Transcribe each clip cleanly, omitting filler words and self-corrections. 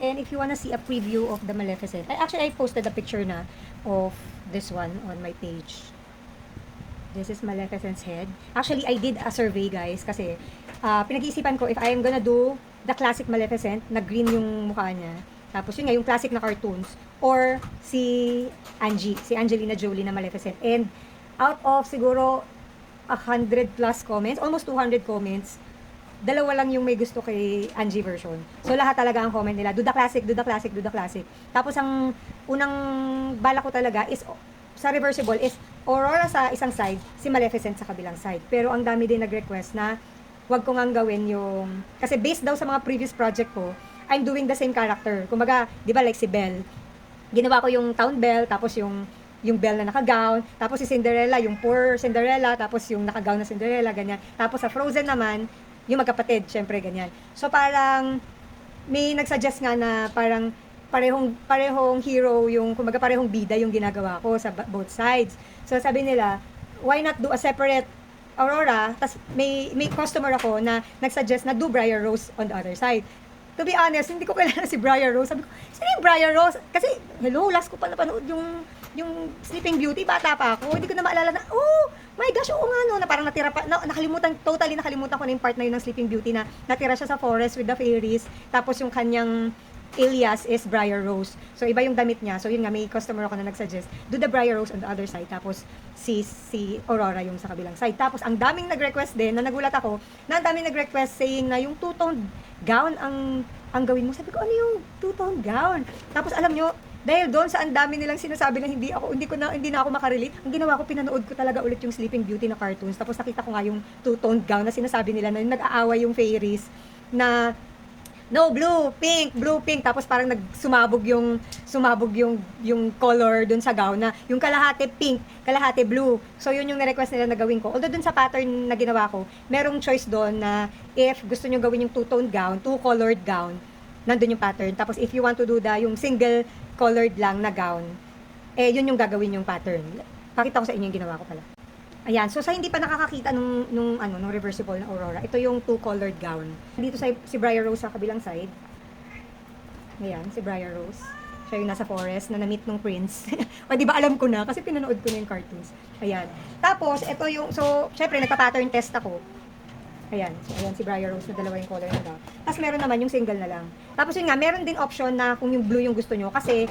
And if you wanna see a preview of the Maleficent, I posted a picture na of this one on my page. This is Maleficent's head. Actually, I did a survey, guys, kasi pinag-iisipan ko if I am gonna do the classic Maleficent, na green yung mukha niya. Tapos yun nga, yung classic na cartoons. Or si Angelina Jolie na Maleficent. And out of siguro 100 plus comments, almost 200 comments, dalawa lang yung may gusto kay Angie version. So lahat talaga ang comment nila, do the classic, do the classic, do the classic. Tapos ang unang bala ko talaga is sa reversible is Aurora sa isang side, si Maleficent sa kabilang side. Pero ang dami din nag-request na wag ko ngang gawin yung, kasi based daw sa mga previous project ko, I'm doing the same character. Kumbaga, di ba like si Belle, ginawa ko yung Town Belle, tapos yung Belle na naka-gown, tapos si Cinderella, yung poor Cinderella, tapos yung naka-gown na Cinderella, ganyan. Tapos sa Frozen naman, yung magkapatid, syempre ganyan. So parang may nagsuggest nga na parang parehong hero yung, kumbaga parehong bida yung ginagawa ko sa both sides. So sabi nila, why not do a separate Aurora? Tas may customer ako na nagsuggest na do Briar Rose on the other side. To be honest, hindi ko kilala si Briar Rose. Sabi ko, sino yung Briar Rose? Kasi, hello, last ko pa napanood yung Sleeping Beauty, bata pa ako. Hindi ko na maalala na, oh, my gosh, oo nga no, na parang natira pa, totally nakalimutan ko na yung part na yun ng Sleeping Beauty na natira siya sa forest with the fairies, tapos yung kanyang alias is Briar Rose. So, iba yung damit niya. So, yun nga, may customer ako na nagsuggest, do the Briar Rose on the other side, tapos si Aurora yung sa kabilang side. Tapos, ang daming nag-request din, na nagulat ako, na ang daming nag-request saying na yung two-toned gown ang gawin mo. Sabi ko, ano yung two-tone gown? Tapos alam nyo, dahil doon sa ang dami nilang sinasabi na hindi na ako makarelate, ang ginawa ko, pinanood ko talaga ulit yung Sleeping Beauty na cartoons. Tapos nakita ko nga yung two-tone gown na sinasabi nila na nag-aaway yung fairies na no, blue, pink. Tapos parang sumabog yung color dun sa gown na yung kalahati pink, kalahati blue. So yun yung na-request nila na gawin ko. Although dun sa pattern na ginawa ko, merong choice doon na if gusto nyo gawin yung two-tone gown, two-colored gown, nandun yung pattern. Tapos if you want to do yung single colored lang na gown, yun yung gagawin yung pattern. Pakita ko sa inyo yung ginawa ko pala. Ayan, so sa hindi pa nakakakita nung reversible na Aurora, ito yung two-colored gown. Dito si Briar Rose sa kabilang side. Ayan, si Briar Rose. Siya yung nasa forest na na-meet nung prince. O di ba alam ko na kasi pinanood ko na yung cartoons. Ayan. Tapos ito yung, so syempre nagpa-pattern test ako. Ayan, so ayan si Briar Rose na dalawa yung color na gown. Tapos meron naman yung single na lang. Tapos yun nga, meron din option na kung yung blue yung gusto nyo kasi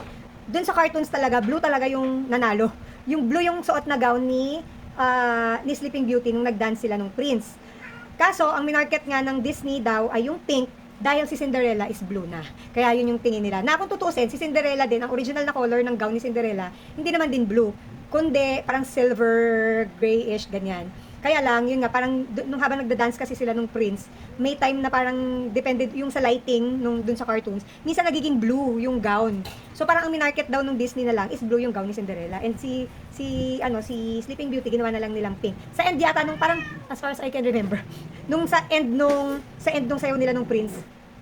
dun sa cartoons talaga, blue talaga yung nanalo. Yung blue yung suot na gown ni Sleeping Beauty nung nag-dance sila nung prince. Kaso, ang minarket nga ng Disney daw ay yung pink dahil si Cinderella is blue na. Kaya yun yung tingin nila. Na kung tutuusin, si Cinderella din, ang original na color ng gown ni Cinderella, hindi naman din blue. Kundi, parang silver, grayish, ganyan. Kaya lang, yun nga, parang nung habang nagda-dance kasi sila nung prince, may time na parang depende yung sa lighting dun sa cartoons, minsan nagiging blue yung gown. So parang ang minarket daw nung Disney na lang is blue yung gown ni Cinderella. And si Sleeping Beauty ginawa na lang nilang pink. Sa end yata nung parang as far as I can remember, sa end nung sayaw nila nung prince,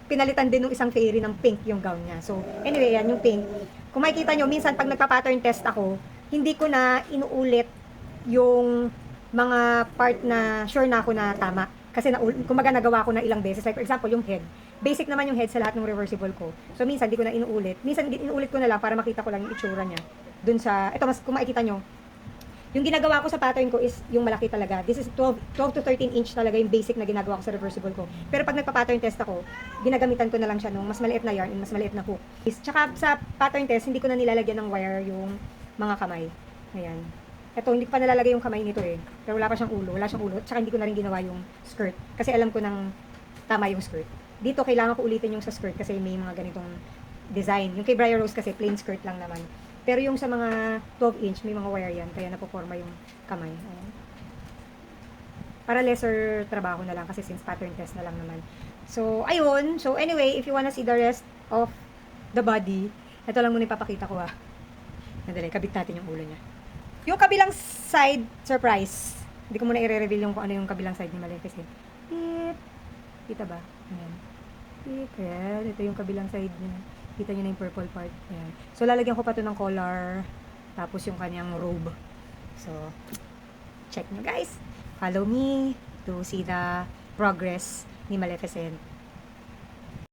pinalitan din nung isang fairy ng pink yung gown niya. So anyway, yan yung pink. Kung makikita nyo, minsan pag nagpa-pattern test ako, hindi ko na inuulit yung mga part na sure na ako na tama. Kasi kumbaga nagawa ko na ilang beses. Like for example, yung head. Basic naman yung head sa lahat ng reversible ko. So minsan di ko na inuulit. Minsan inuulit ko na lang para makita ko lang yung itsura niya. Dun sa, ito mas kung makikita nyo, yung ginagawa ko sa pattern ko is yung malaki talaga. This is 12 to 13 inch talaga yung basic na ginagawa ko sa reversible ko. Pero pag nagpa-pattern test ako, ginagamitan ko na lang siya nung mas maliit na yarn and mas maliit na hook. Tsaka sa pattern test, hindi ko na nilalagyan ng wire yung mga kamay. Ayan. Ito, hindi ko pa nalalagay yung kamay nito eh. Pero wala pa siyang ulo. Tsaka hindi ko na rin ginawa yung skirt. Kasi alam ko nang tama yung skirt. Dito, kailangan ko ulitin yung sa skirt kasi may mga ganitong design. Yung kay Briar Rose kasi, plain skirt lang naman. Pero yung sa mga 12 inch, may mga wire yan. Kaya napoforma yung kamay. Ayan. Para lesser trabaho na lang kasi since pattern test na lang naman. So, ayun. So, anyway, if you wanna see the rest of the body, ito lang muna ipapakita ko ah. Nadali, kabit natin yung ulo niya. Yung kabilang side, surprise. Hindi ko muna i-reveal yung kung ano yung kabilang side ni Maleficent. Kita ba? Ayan. Ayan. Ito yung kabilang side niya. Kita nyo na yung purple part. Ayan. So, lalagyan ko pa ito ng collar. Tapos yung kanyang robe. So, check nyo guys. Follow me to see the progress ni Maleficent.